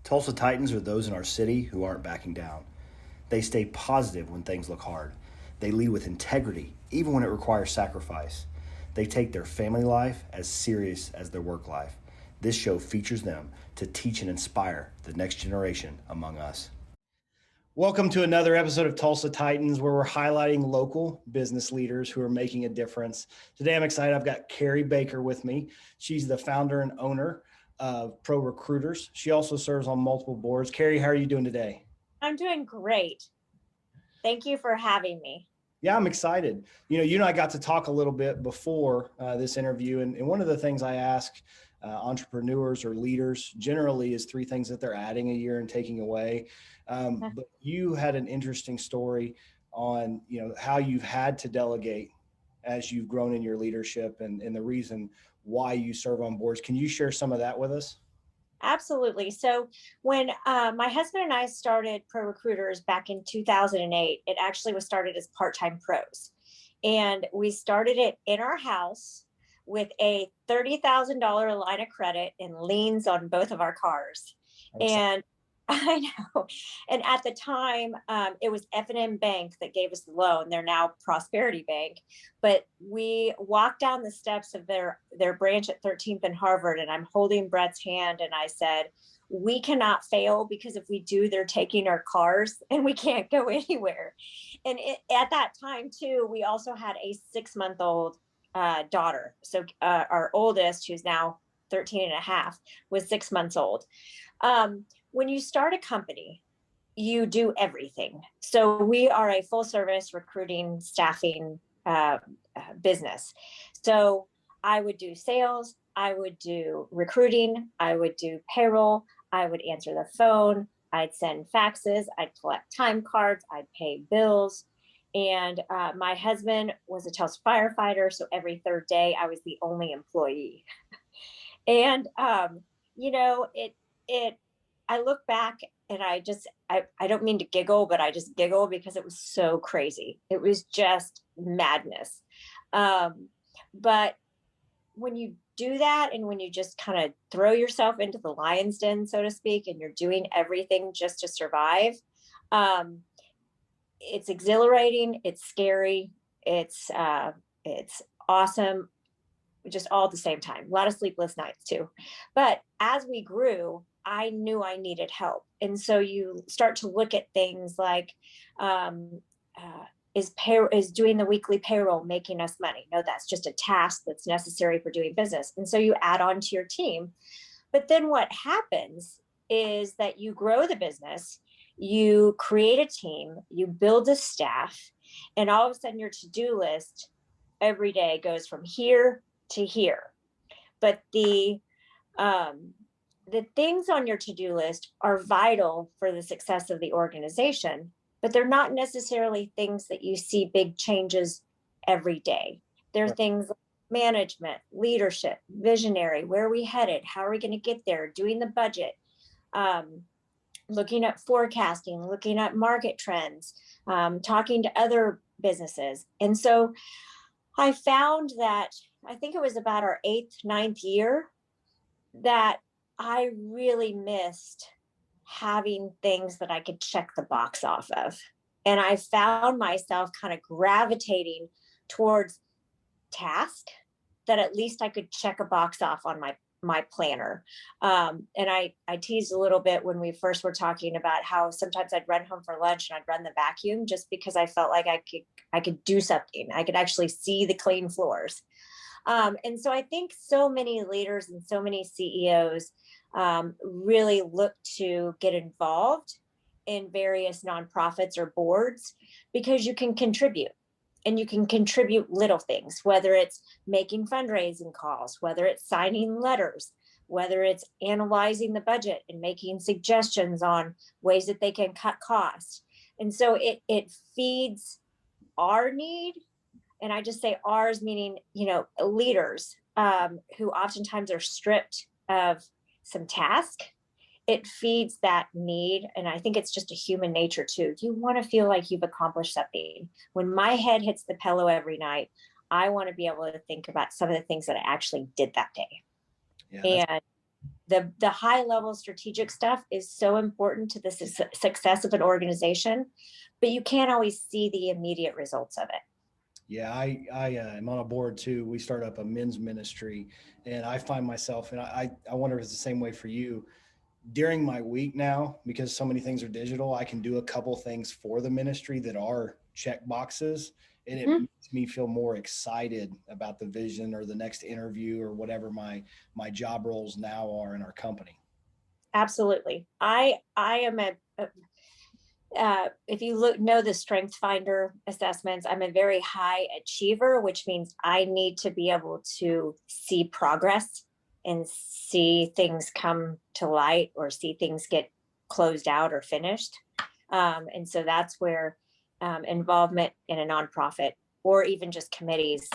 Tulsa Titans are those in our city who aren't backing down. They stay positive when things look hard. They lead with integrity, even when it requires sacrifice. They take their family life as serious as their work life. This show features them to teach and inspire the next generation among us. Welcome to another episode of Tulsa Titans, where we're highlighting local business leaders who are making a difference. Today, I'm excited. I've got Carey Baker with me. She's the founder and owner of ProRecruiters. She also serves on multiple boards. Carey, how are you doing today? I'm doing great. Thank you for having me. Yeah, I'm excited. You and I got to talk a little bit before this interview, and one of the things I ask entrepreneurs or leaders generally is three things that they're adding a year and taking away. But you had an interesting story on, how you've had to delegate as you've grown in your leadership and the reason why you serve on boards. Can you share some of that with us? Absolutely. So when my husband and I started ProRecruiters back in 2008, it actually was started as part-time pros. And we started it in our house with a $30,000 line of credit and liens on both of our cars. And I know. And at the time, it was F&M Bank that gave us the loan. They're now Prosperity Bank. But we walked down the steps of their branch at 13th and Harvard, and I'm holding Brett's hand, and I said, we cannot fail, because if we do, they're taking our cars and we can't go anywhere. And at that time, too, we also had a 6-month-old daughter. So our oldest, who's now 13 and a half, was 6 months old. When you start a company, you do everything. So we are a full service recruiting, staffing business. So I would do sales, I would do recruiting, I would do payroll, I would answer the phone, I'd send faxes, I'd collect time cards, I'd pay bills. And my husband was a Tulsa firefighter. So every third day I was the only employee. And, I look back and I don't mean to giggle, but I just giggle because it was so crazy. It was just madness. But when you do that, and when you just kind of throw yourself into the lion's den, so to speak, and you're doing everything just to survive, it's exhilarating, it's scary, it's awesome, just all at the same time. A lot of sleepless nights too. But as we grew, I knew I needed help. And so you start to look at things like, is doing the weekly payroll making us money? No, that's just a task that's necessary for doing business. And so you add on to your team. But then what happens is that you grow the business, you create a team, you build a staff, and all of a sudden your to-do list every day goes from here to here. But the things on your to-do list are vital for the success of the organization, but they're not necessarily things that you see big changes every day. They're things like management, leadership, visionary, where are we headed? How are we going to get there? Doing the budget, looking at forecasting, looking at market trends, talking to other businesses. And so I found that, I think it was about our 8th, 9th year, that I really missed having things that I could check the box off of. And I found myself kind of gravitating towards tasks that at least I could check a box off on my planner. And I teased a little bit when we first were talking about how sometimes I'd run home for lunch and I'd run the vacuum just because I felt like I could do something. I could actually see the clean floors. And so I think so many leaders and so many CEOs really look to get involved in various nonprofits or boards, because you can contribute, and you can contribute little things, whether it's making fundraising calls, whether it's signing letters, whether it's analyzing the budget and making suggestions on ways that they can cut costs. And so it feeds our need. And I just say ours, meaning, leaders who oftentimes are stripped of some task. It feeds that need. And I think it's just a human nature too. You want to feel like you've accomplished something. When my head hits the pillow every night, I want to be able to think about some of the things that I actually did that day. Yeah, The high level strategic stuff is so important to the success of an organization, but you can't always see the immediate results of it. Yeah, I am on a board too. We started up a men's ministry, and I find myself, and I wonder if it's the same way for you. During my week now, because so many things are digital, I can do a couple things for the ministry that are check boxes, and it makes me feel more excited about the vision or the next interview or whatever my job roles now are in our company. Absolutely. I am if you know the strength finder assessments, I'm a very high achiever, which means I need to be able to see progress and see things come to light or see things get closed out or finished. And so that's where involvement in a nonprofit or even just committees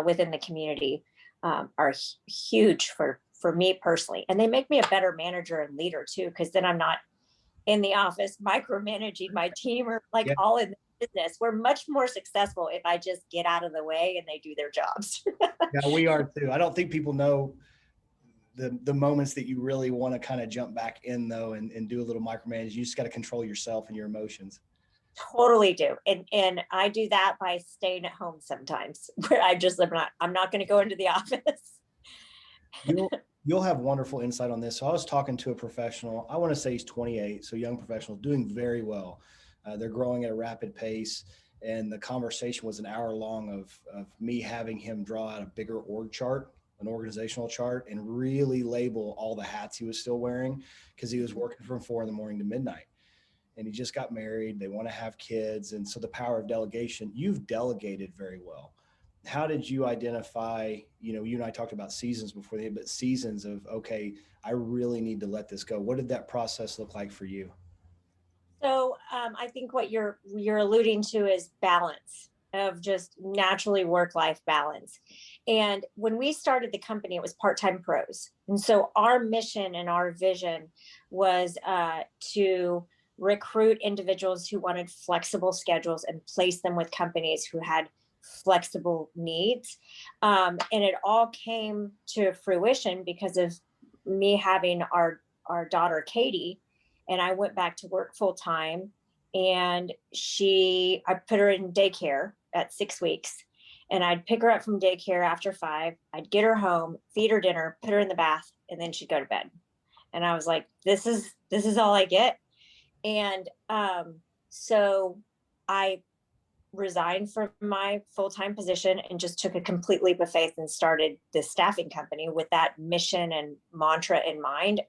within the community are huge for me personally. And they make me a better manager and leader too, because then I'm not in the office micromanaging my team or like Yeah. all in the business. We're much more successful if I just get out of the way and they do their jobs. Yeah, we are too. I don't think people know the moments that you really want to kind of jump back in though and do a little micromanage. You just got to control yourself and your emotions. Totally do. And I do that by staying at home sometimes where I'm not going to go into the office. You'll have wonderful insight on this. So I was talking to a professional, I want to say he's 28, so young professional, doing very well. They're growing at a rapid pace. And the conversation was an hour long of me having him draw out a bigger org chart, an organizational chart, and really label all the hats he was still wearing because he was working from 4 a.m. to midnight. And he just got married. They want to have kids. And so the power of delegation, you've delegated very well. How did you identify, you and I talked about seasons before, but seasons of, okay, I really need to let this go. What did that process look like for you? So I think what you're alluding to is balance of just naturally work-life balance. And when we started the company, it was part-time pros. And so our mission and our vision was to recruit individuals who wanted flexible schedules and place them with companies who had flexible needs. And it all came to fruition because of me having our daughter, Katie, and I went back to work full time. And I put her in daycare at 6 weeks, and I'd pick her up from daycare after 5. I'd get her home, feed her dinner, put her in the bath, and then she'd go to bed. And I was like, this is all I get. And so I resigned from my full-time position and just took a complete leap of faith and started this staffing company with that mission and mantra in mind.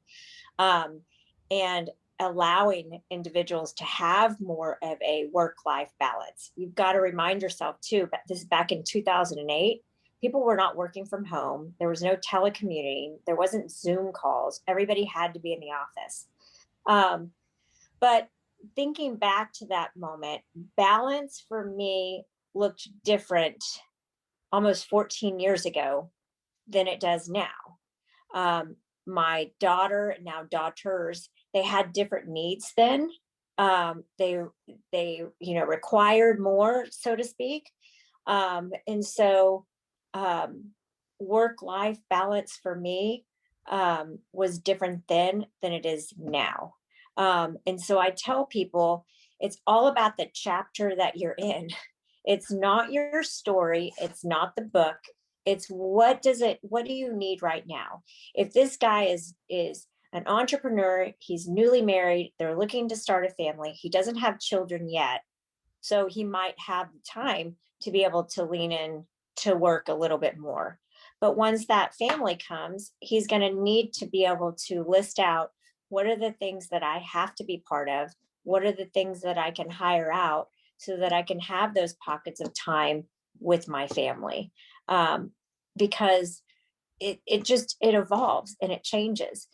And allowing individuals to have more of a work-life balance. You've got to remind yourself too, but this is back in 2008, people were not working from home. There was no telecommuting. There wasn't Zoom calls. Everybody had to be in the office. But thinking back to that moment, balance for me looked different almost 14 years ago than it does now. My daughter, now daughters, they had different needs then. They required more, so to speak. And so work-life balance for me was different then than it is now. And so I tell people it's all about the chapter that you're in. It's not your story. It's not the book. It's what do you need right now? If this guy is an entrepreneur, he's newly married, they're looking to start a family, he doesn't have children yet. So he might have the time to be able to lean in to work a little bit more. But once that family comes, he's going to need to be able to list out what are the things that I have to be part of? What are the things that I can hire out so that I can have those pockets of time with my family? Because it evolves and it changes.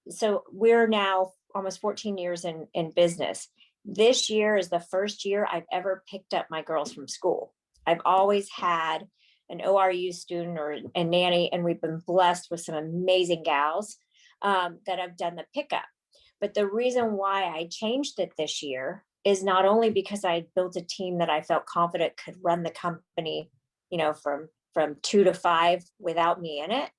So we're now almost 14 years in business. This year is the first year I've ever picked up my girls from school. I've always had an ORU student or a nanny, and we've been blessed with some amazing gals that have done the pickup. But the reason why I changed it this year is not only because I built a team that I felt confident could run the company, from 2 to 5 without me in it.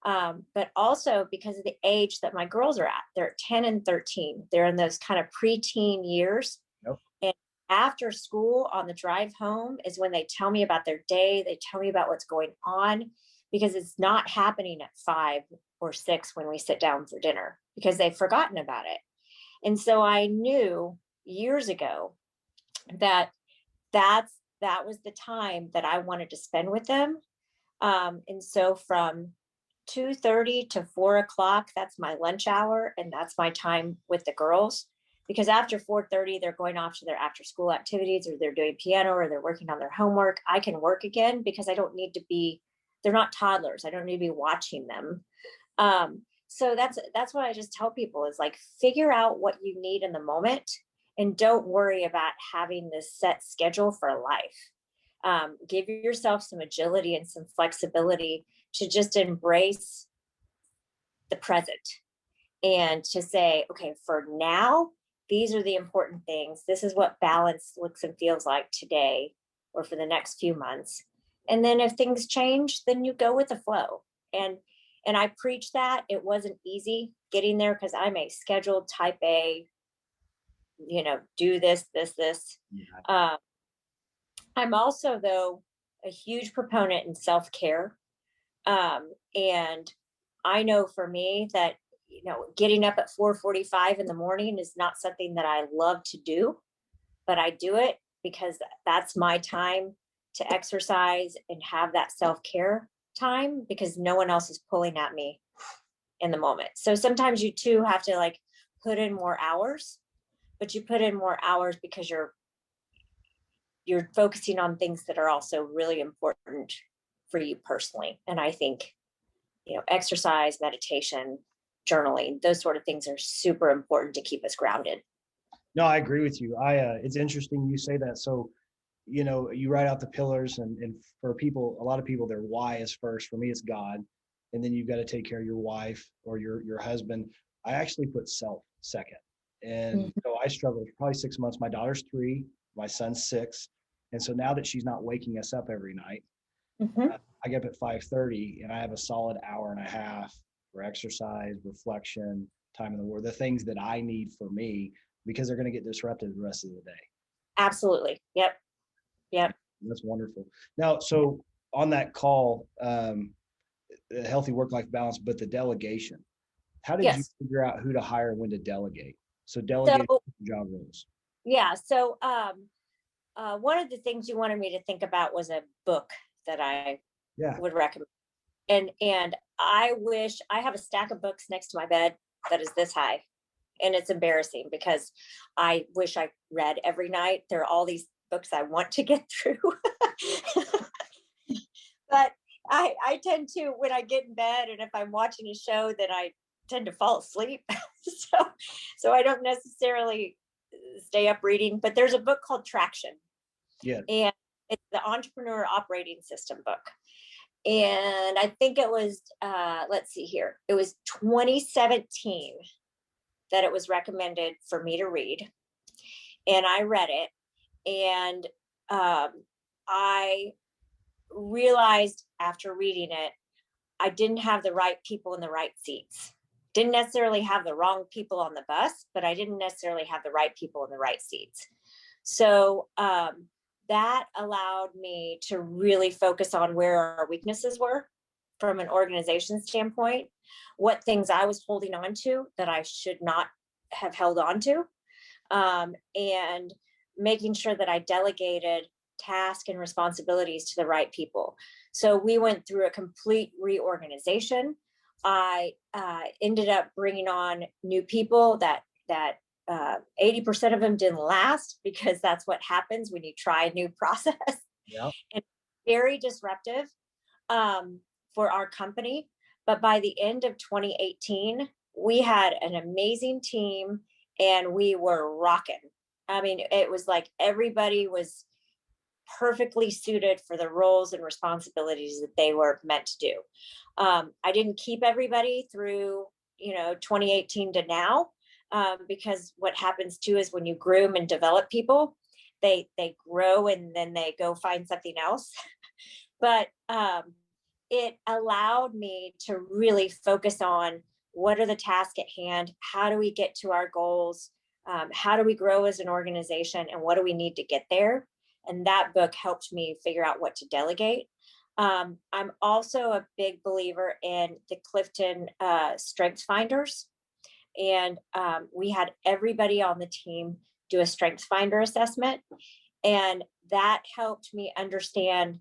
But also because of the age that my girls are at. They're 10 and 13. They're in those kind of preteen years. Yep. And after school on the drive home is when they tell me about their day. They tell me about what's going on, because it's not happening at 5 or 6 when we sit down for dinner, because they've forgotten about it. And so I knew years ago that that was the time that I wanted to spend with them. And so from 2:30 to 4 o'clock, that's my lunch hour, and that's my time with the girls. Because after 4:30, they're going off to their after school activities, or they're doing piano, or they're working on their homework. I can work again because I don't need to be, they're not toddlers. I don't need to be watching them. So that's what I just tell people is like, figure out what you need in the moment, and don't worry about having this set schedule for life. Give yourself some agility and some flexibility to just embrace the present, and to say, okay, for now, these are the important things. This is what balance looks and feels like today or for the next few months. And then if things change, then you go with the flow. And I preach that. It wasn't easy getting there because I'm a scheduled type A, do this. Yeah. I'm also, though, a huge proponent in self-care. And I know for me that, getting up at 4:45 in the morning is not something that I love to do, but I do it because that's my time to exercise and have that self-care time, because no one else is pulling at me in the moment. So sometimes you too have to like put in more hours, but you put in more hours because you're focusing on things that are also really important for you personally. And I think, exercise, meditation, journaling, those sort of things are super important to keep us grounded. No, I agree with you. It's interesting you say that. So, you write out the pillars, and for people, a lot of people, their why is first. For me, it's God. And then you've got to take care of your wife or your husband. I actually put self second. And so I struggled for probably 6 months. My daughter's 3, my son's 6. And so now that she's not waking us up every night, I get up at 5:30 and I have a solid hour and a half for exercise, reflection, time in the Word, the things that I need for me, because they're going to get disrupted the rest of the day. Absolutely. Yep. That's wonderful. Now, so on that call, a healthy work-life balance, but the delegation, how did you Yes. figure out who to hire and when to delegate? So delegating So, job roles. yeah. So, one of the things you wanted me to think about was a book that I Yeah. would recommend. And I wish I have a stack of books next to my bed that is this high. And it's embarrassing because I wish I read every night. There are all these books I want to get through. But I tend to, when I get in bed and if I'm watching a show, then I tend to fall asleep. so I don't necessarily stay up reading, but there's a book called Traction. Yeah. And it's the Entrepreneur Operating System book. And I think it was, let's see here, it was 2017 that it was recommended for me to read. And I read it. And I realized after reading it, I didn't have the right people in the right seats. Didn't necessarily have the wrong people on the bus, but I didn't necessarily have the right people in the right seats. So that allowed me to really focus on where our weaknesses were from an organization standpoint, what things I was holding on to that I should not have held on to, and making sure that I delegated tasks and responsibilities to the right people. So we went through a complete reorganization. I ended up bringing on new people that 80% of them didn't last, because that's what happens when you try a new process. Yeah. And very disruptive for our company. But by the end of 2018, we had an amazing team and we were rocking. I mean, it was like everybody was perfectly suited for the roles and responsibilities that they were meant to do. I didn't keep everybody through, 2018 to now, because what happens too is when you groom and develop people, they grow and then they go find something else. But it allowed me to really focus on what are the tasks at hand, how do we get to our goals, how do we grow as an organization, and what do we need to get there. And that book helped me figure out what to delegate. I'm also a big believer in the Clifton Strengths Finders. And we had everybody on the team do a Strengths Finder assessment. And that helped me understand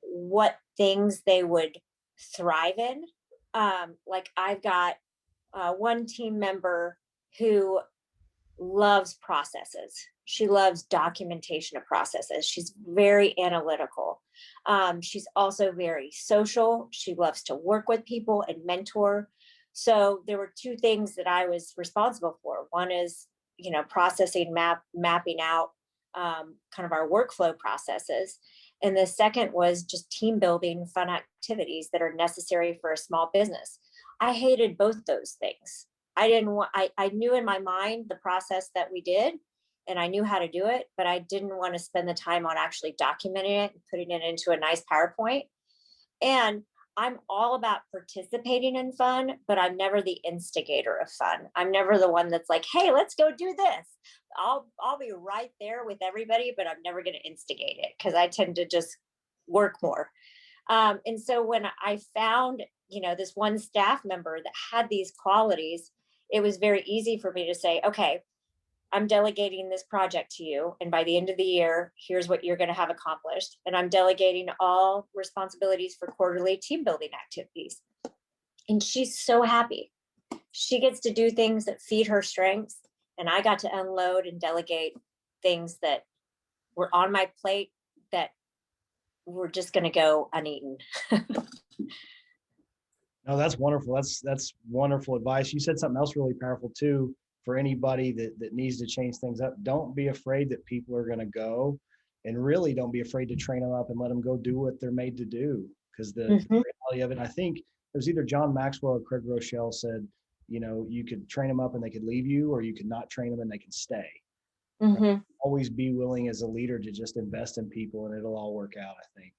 what things they would thrive in. Like I've got one team member who loves processes. She loves documentation of processes. She's very analytical. She's also very social. She loves to work with people and mentor. So there were two things that I was responsible for. One is, processing, mapping out kind of our workflow processes. And the second was just team building fun activities that are necessary for a small business. I hated both those things. I didn't want, I knew in my mind the process that we did and I knew how to do it, but I didn't want to spend the time on actually documenting it and putting it into a nice PowerPoint. And I'm all about participating in fun, but I'm never the instigator of fun. I'm never the one that's like, hey, let's go do this. I'll be right there with everybody, but I'm never going to instigate it because I tend to just work more. And so when I found, this one staff member that had these qualities, it was very easy for me to say, okay, I'm delegating this project to you. And by the end of the year, here's what you're going to have accomplished. And I'm delegating all responsibilities for quarterly team building activities. And she's so happy. She gets to do things that feed her strengths. And I got to unload and delegate things that were on my plate that were just going to go uneaten. No, that's wonderful. That's wonderful advice. You said something else really powerful too, for anybody that needs to change things up. Don't be afraid that people are going to go, and really don't be afraid to train them up and let them go do what they're made to do. Because the reality of it, I think it was either John Maxwell or Craig Rochelle said, you could train them up and they could leave you, or you could not train them and they can stay. Always be willing as a leader to just invest in people and it'll all work out, I think.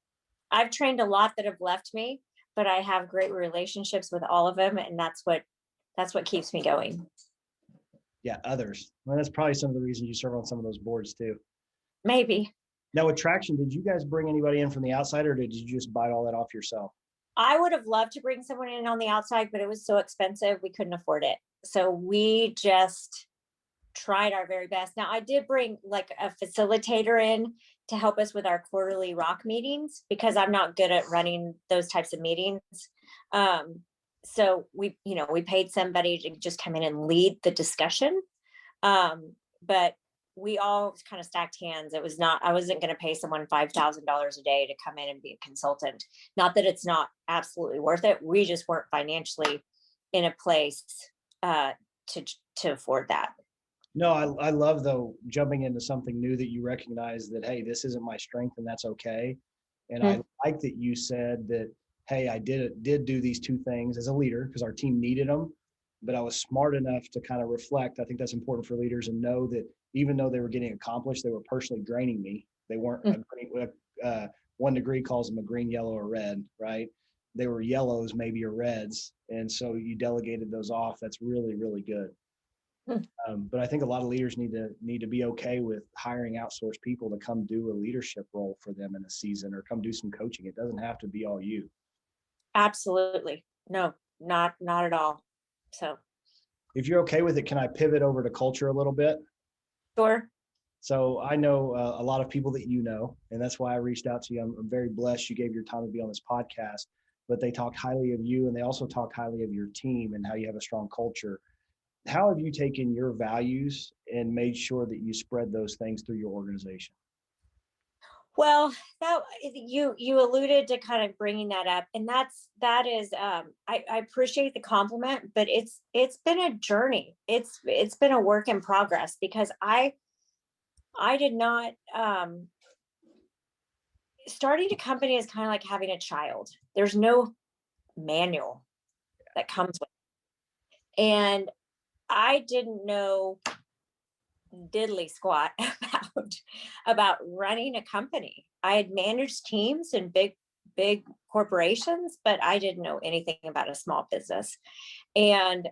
I've trained a lot that have left me, but I have great relationships with all of them. And that's what keeps me going. Yeah, others. Well, that's probably some of the reasons you serve on some of those boards too. Maybe. Now with Traction, did you guys bring anybody in from the outside, or did you just bite all that off yourself? I would have loved to bring someone in on the outside, but it was so expensive, we couldn't afford it. So we just tried our very best. Now I did bring like a facilitator in to help us with our quarterly rock meetings because I'm not good at running those types of meetings. So we paid somebody to just come in and lead the discussion. But we all kind of stacked hands. I wasn't going to pay someone $5,000 a day to come in and be a consultant. Not that it's not absolutely worth it. We just weren't financially in a place to afford that. No, I love though jumping into something new that you recognize that, hey, this isn't my strength and that's okay. And I like that you said that, hey, I did do these two things as a leader because our team needed them, but I was smart enough to kind of reflect. I think that's important for leaders and know that even though they were getting accomplished, they were personally draining me. They weren't, 1 degree calls them a green, yellow, or red, right? They were yellows, maybe, or reds. And so you delegated those off. That's really, really good. But I think a lot of leaders need to be okay with hiring outsourced people to come do a leadership role for them in a season or come do some coaching. It doesn't have to be all you. Absolutely. No, not at all. So if you're okay with it, can I pivot over to culture a little bit? Sure. So I know a lot of people that and that's why I reached out to you. I'm very blessed you gave your time to be on this podcast, but they talked highly of you and they also talk highly of your team and how you have a strong culture. How have you taken your values and made sure that you spread those things through your organization? Well, that you alluded to kind of bringing that up, and that is I appreciate the compliment, but it's been a journey. It's been a work in progress because I did not starting a company is kind of like having a child. There's no manual that comes with it. And I didn't know diddly squat about running a company. I had managed teams in big corporations, but I didn't know anything about a small business. And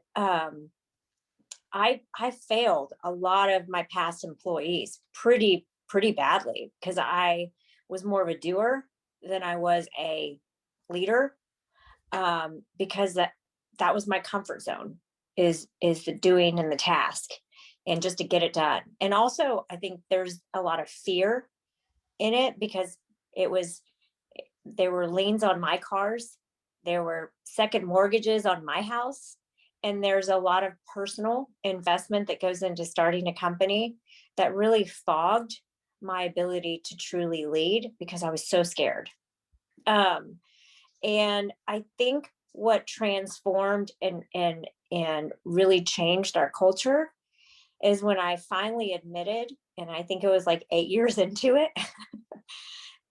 I failed a lot of my past employees pretty badly because I was more of a doer than I was a leader, because that was my comfort zone, is the doing and the task and just to get it done. And also I think there's a lot of fear in it because it was there were liens on my cars, there were second mortgages on my house, and there's a lot of personal investment that goes into starting a company that really fogged my ability to truly lead because I was so scared. Um, and I think what transformed and really changed our culture is when I finally admitted, and I think it was like 8 years into it,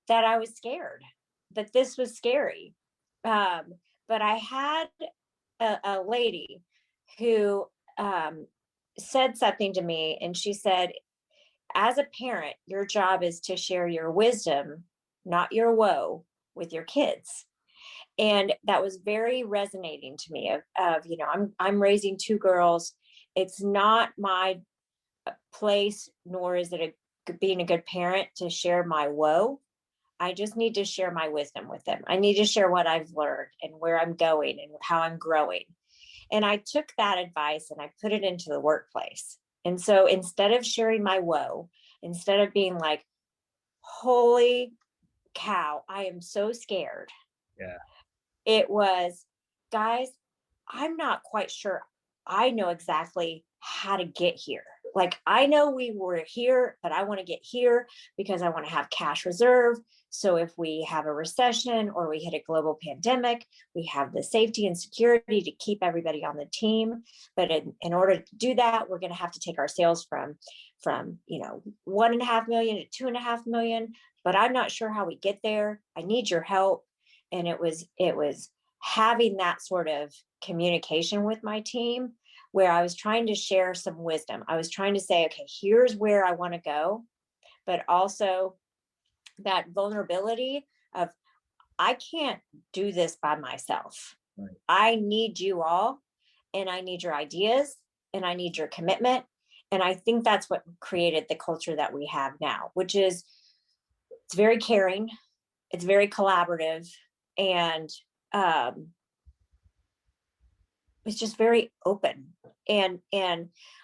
that I was scared, that this was scary. Um, but I had a lady who said something to me, and she said, as a parent, your job is to share your wisdom, not your woe, with your kids. And that was very resonating to me of I'm raising two girls. It's not my place, nor is it being a good parent to share my woe. I just need to share my wisdom with them. I need to share what I've learned and where I'm going and how I'm growing. And I took that advice and I put it into the workplace. And so instead of sharing my woe, instead of being like, holy cow, I am so scared, Yeah. it was, guys, I'm not quite sure I know exactly how to get here. Like, I know we were here, but I want to get here because I want to have cash reserve. So if we have a recession or we hit a global pandemic, we have the safety and security to keep everybody on the team. But in order to do that, we're going to have to take our sales from 1.5 million to 2.5 million. But I'm not sure how we get there. I need your help. And it was having that sort of communication with my team where I was trying to share some wisdom. I was trying to say, okay, here's where I want to go, but also that vulnerability of, I can't do this by myself. Right. I need you all, and I need your ideas, and I need your commitment. And I think that's what created the culture that we have now, which is, it's very caring, it's very collaborative, and um, it's just very open. And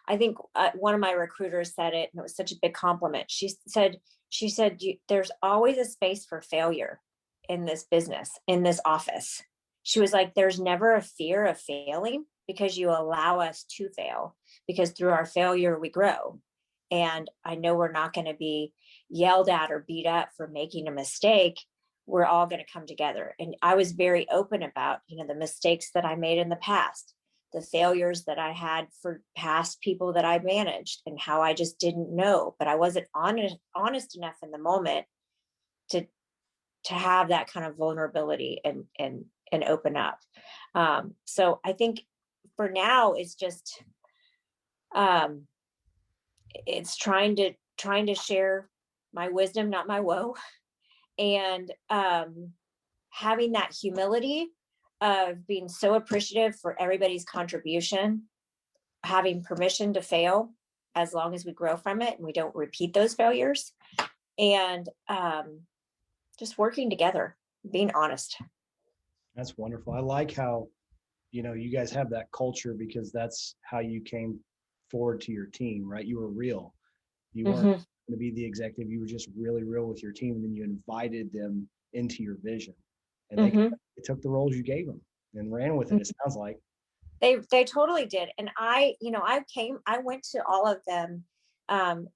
I think one of my recruiters said it, and it was such a big compliment. She said there's always a space for failure in this business, in this office. She was like, there's never a fear of failing because you allow us to fail, because through our failure we grow. And I know we're not going to be yelled at or beat up for making a mistake. We're all going to come together. And I was very open about, the mistakes that I made in the past, the failures that I had for past people that I managed, and how I just didn't know, but I wasn't honest enough in the moment to have that kind of vulnerability and open up. So I think for now it's just um, it's trying to share my wisdom, not my woe, and having that humility of being so appreciative for everybody's contribution, having permission to fail as long as we grow from it and we don't repeat those failures, and just working together, being honest. That's wonderful. I like how, you guys have that culture because that's how you came forward to your team, right? You were real. You weren't Mm-hmm. going to be the executive. You were just really real with your team. And then you invited them into your vision, and Mm-hmm. they took the roles you gave them and ran with it. It sounds like. They totally did. And I went to all of them um,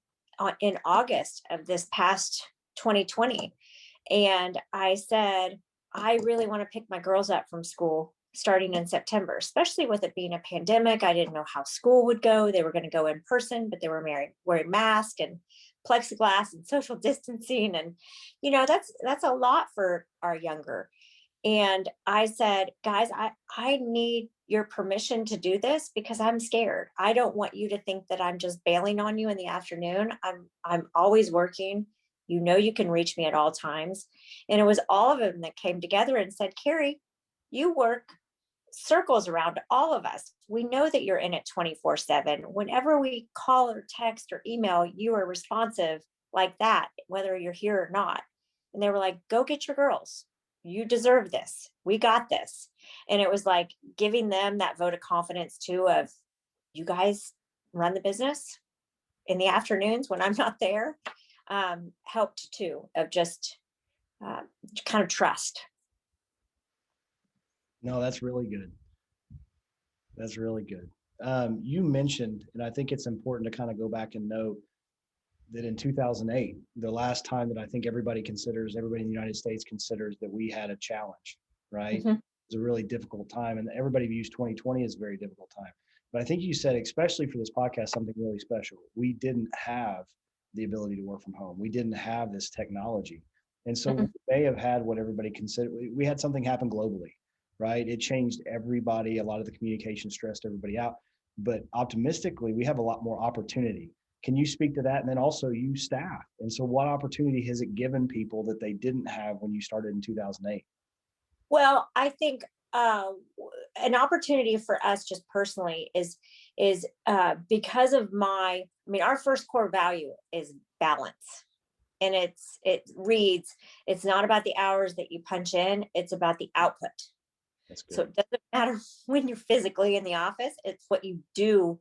in August of this past 2020. And I said, I really want to pick my girls up from school starting in September, especially with it being a pandemic. I didn't know how school would go. They were going to go in person, but they were wearing masks and plexiglass and social distancing. And, that's a lot for our younger. And I said, guys, I need your permission to do this because I'm scared. I don't want you to think that I'm just bailing on you in the afternoon. I'm always working. You know, you can reach me at all times. And it was all of them that came together and said, Carey, you work circles around all of us. We know that you're in it 24/7. Whenever we call or text or email, you are responsive like that, whether you're here or not. And they were like, go get your girls. You deserve this. We got this. And it was like giving them that vote of confidence too of, you guys run the business in the afternoons when I'm not there, helped too, of just uh, kind of trust. No, that's really good. That's really good. You mentioned, and I think it's important to kind of go back and note that in 2008, the last time that I think everybody in the United States considers that we had a challenge, right? Mhm. It was a really difficult time, and everybody views 2020 as a very difficult time. But I think you said, especially for this podcast, something really special. We didn't have the ability to work from home. We didn't have this technology. And so we Mhm. may have had what everybody considered, we had something happen globally, right? It changed everybody. A lot of the communication stressed everybody out. But optimistically, we have a lot more opportunity. Can you speak to that? And then also you staff. And so what opportunity has it given people that they didn't have when you started in 2008? Well, I think an opportunity for us just personally is because of our first core value is balance, and it reads, it's not about the hours that you punch in, it's about the output. That's So good. it doesn't matter when you're physically in the office, it's what you do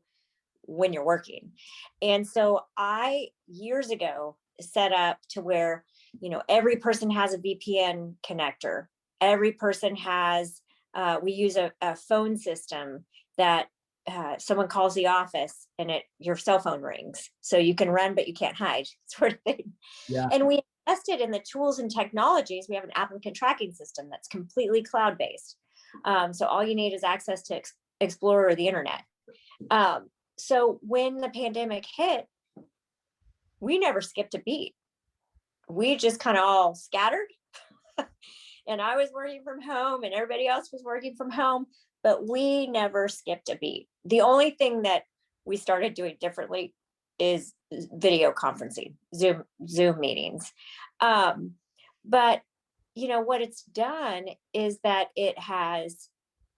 when you're working. And so I years ago set up to where, every person has a VPN connector. Every person has, we use a phone system that someone calls the office and your cell phone rings. So you can run, but you can't hide, sort of thing. Yeah. And we invested in the tools and technologies. We have an applicant tracking system that's completely cloud based. So all you need is access to Explorer or the internet. So when the pandemic hit, we never skipped a beat. We just kind of all scattered. And I was working from home and everybody else was working from home, but we never skipped a beat. The only thing that we started doing differently is video conferencing, Zoom meetings. But what it's done is that it has,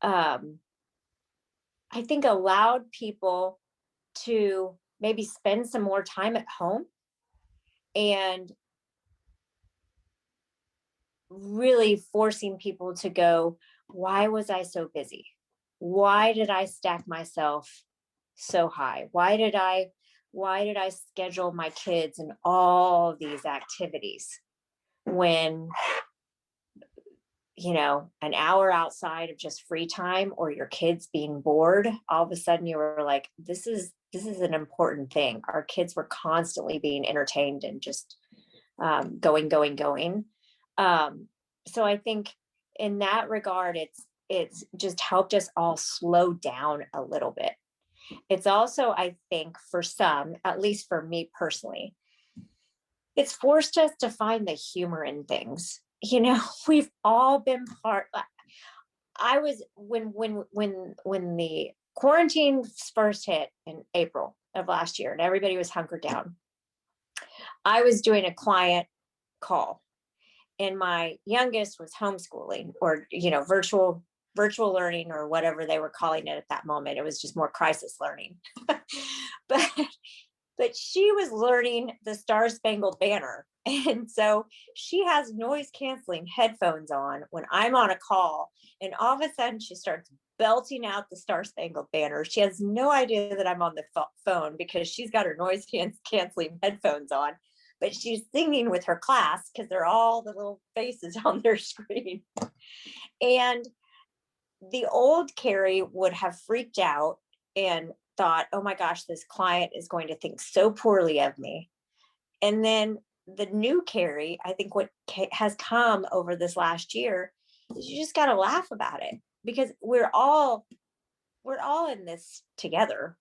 I think, allowed people to maybe spend some more time at home and really forcing people to go, why was I so busy? Why did I stack myself so high? Why did I schedule my kids in all these activities when, an hour outside of just free time or your kids being bored, all of a sudden you were like, this is an important thing. Our kids were constantly being entertained and just going. So I think in that regard, it's just helped us all slow down a little bit. It's also, I think, for some, at least for me personally, it's forced us to find the humor in things. We've all been part. I was when the quarantine first hit in April of last year, and everybody was hunkered down. I was doing a client call, and my youngest was homeschooling or virtual learning or whatever they were calling it at that moment. It was just more crisis learning. but but she was learning the Star Spangled Banner, and so she has noise canceling headphones on when I'm on a call, and all of a sudden she starts belting out the Star Spangled Banner. She has no idea that I'm on the phone because she's got her noise canceling headphones on, but she's singing with her class because they're all the little faces on their screen. And the old Carey would have freaked out and thought, oh my gosh, this client is going to think so poorly of me. And then the new Carey, I think what has come over this last year is you just got to laugh about it because we're all in this together.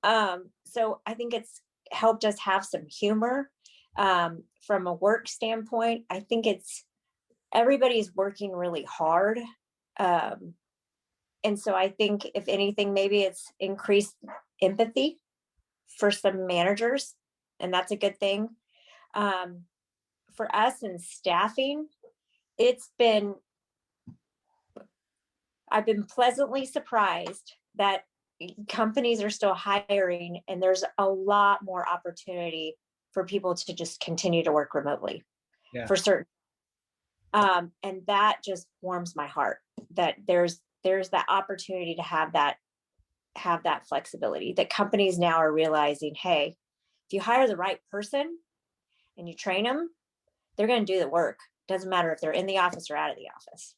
So I think it's helped us have some humor. From a work standpoint, I think everybody's working really hard. And so I think if anything, maybe it's increased empathy for some managers, and that's a good thing. for us in staffing, I've been pleasantly surprised that companies are still hiring, and there's a lot more opportunity for people to just continue to work remotely for certain. And that just warms my heart that there's that opportunity to have that flexibility, that companies now are realizing, hey, if you hire the right person and you train them, they're going to do the work. Doesn't matter if they're in the office or out of the office.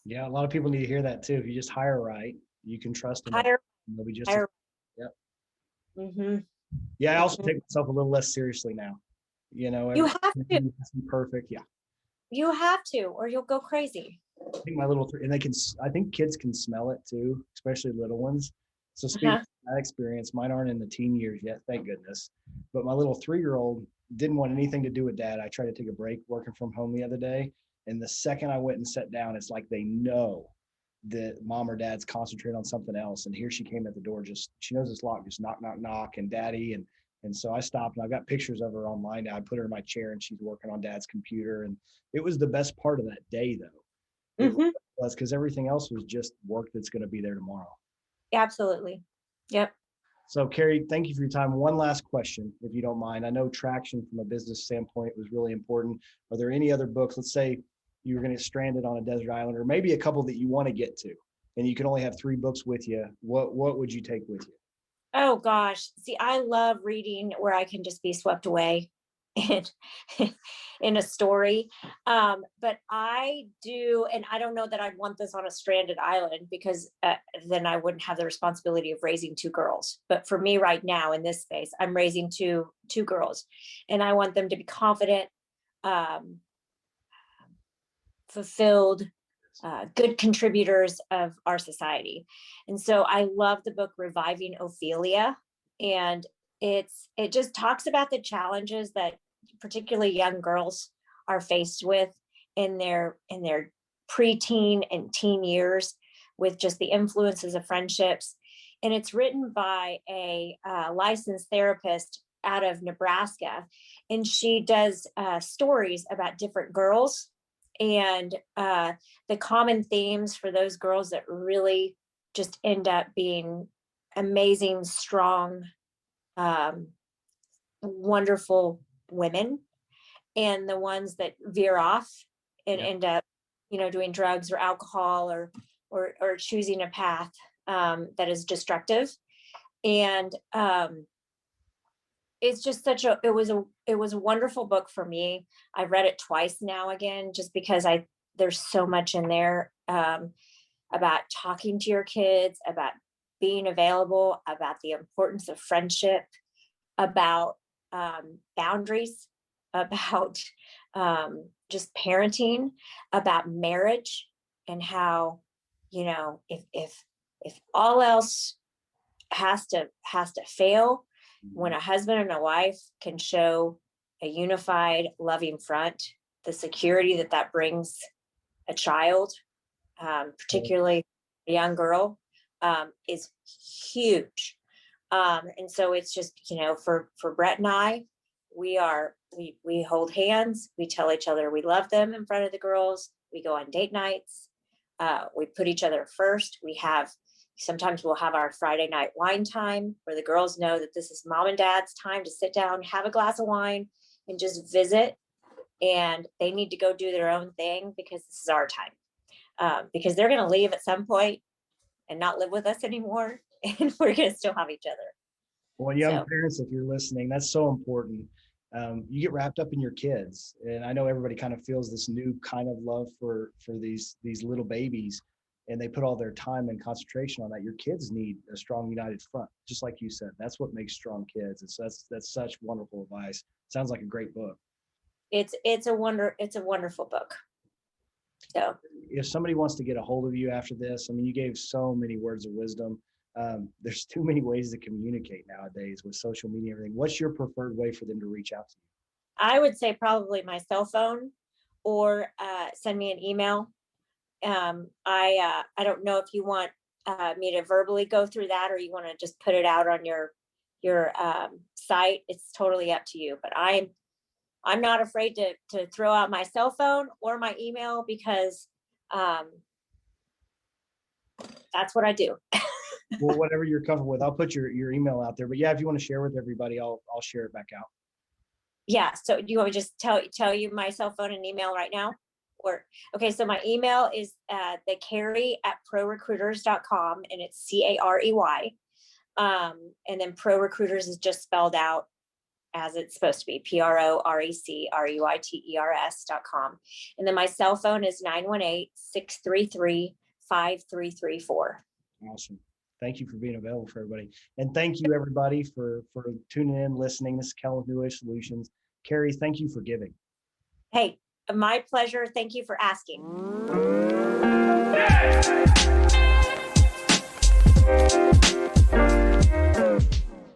Yeah, a lot of people need to hear that too. If you just hire right, you can trust them. They'll be just Hire. Yep. Mm-hmm. Yeah, I also take myself a little less seriously now. You know, You have to. everything has to be perfect. Yeah. You have to, or you'll go crazy. I think my little and I think kids can smell it too, especially little ones. So speaking of that experience, mine aren't in the teen years yet, thank goodness. But my little 3-year-old didn't want anything to do with dad. I tried to take a break working from home the other day, and the second I went and sat down, it's like they know that mom or dad's concentrating on something else. And here she came at the door, she knows it's locked, just knock, knock, knock, and daddy. And so I stopped, and I've got pictures of her online now. I put her in my chair, and she's working on dad's computer. And it was the best part of that day, though. It was, because everything else was just work that's going to be there tomorrow. Absolutely. Yep. So Carey, thank you for your time. One last question, if you don't mind. I know traction from a business standpoint was really important. Are there any other books? Let's say you were going to get stranded on a desert island, or maybe a couple that you want to get to, and you can only have 3 books with you. What would you take with you? Oh gosh. See, I love reading where I can just be swept away in in a story. But I do, and I don't know that I'd want this on a stranded island, because then I wouldn't have the responsibility of raising 2 girls. But for me right now in this space, I'm raising two girls, and I want them to be confident, fulfilled, good contributors of our society. And so I love the book Reviving Ophelia, and it just talks about the challenges that particularly young girls are faced with in their preteen and teen years, with just the influences of friendships. And it's written by a licensed therapist out of Nebraska, and she does stories about different girls, and the common themes for those girls that really just end up being amazing, strong, wonderful women, and the ones that veer off and end up, doing drugs or alcohol, or choosing a path that is destructive. And it's just it was a wonderful book for me. I've read it twice now again, just because there's so much in there about talking to your kids, about being available, about the importance of friendship, about boundaries, about just parenting, about marriage, and how, if all else has to fail, when a husband and a wife can show a unified, loving front, the security that brings a child, particularly a young girl, is huge. And so it's just, for Brett and I, we hold hands, we tell each other we love them in front of the girls, we go on date nights, we put each other first. Sometimes we'll have our Friday night wine time, where the girls know that this is mom and dad's time to sit down, have a glass of wine, and just visit. And they need to go do their own thing, because this is our time. Because they're going to leave at some point and not live with us anymore, and we're going to still have each other. Well, young parents, if you're listening, that's so important. You get wrapped up in your kids, and I know everybody kind of feels this new kind of love for these little babies, and they put all their time and concentration on that. Your kids need a strong, united front, just like you said. That's what makes strong kids. And so that's such wonderful advice. Sounds like a great book. It's a wonderful book. So if somebody wants to get a hold of you after this, I mean, you gave so many words of wisdom. There's too many ways to communicate nowadays with social media and everything. What's your preferred way for them to reach out to you? I would say probably my cell phone, or send me an email. I don't know if you want me to verbally go through that, or you want to just put it out on your site. It's totally up to you. But I'm not afraid to throw out my cell phone or my email because that's what I do. Well, whatever you're comfortable with, I'll put your email out there. But yeah, if you want to share with everybody, I'll share it back out. Yeah. So do you want me to just tell you my cell phone and email right now? Or okay, so my email is the Carey at ProRecruiters.com, and it's CAREY. And then ProRecruiters is just spelled out as it's supposed to be, ProRecruiters.com. And then my cell phone is 918-633-5334. Awesome. Thank you for being available for everybody. And thank you everybody for tuning in, listening. This is Kel with New Age Solutions. Carey, thank you for giving. Hey, my pleasure. Thank you for asking. Yeah.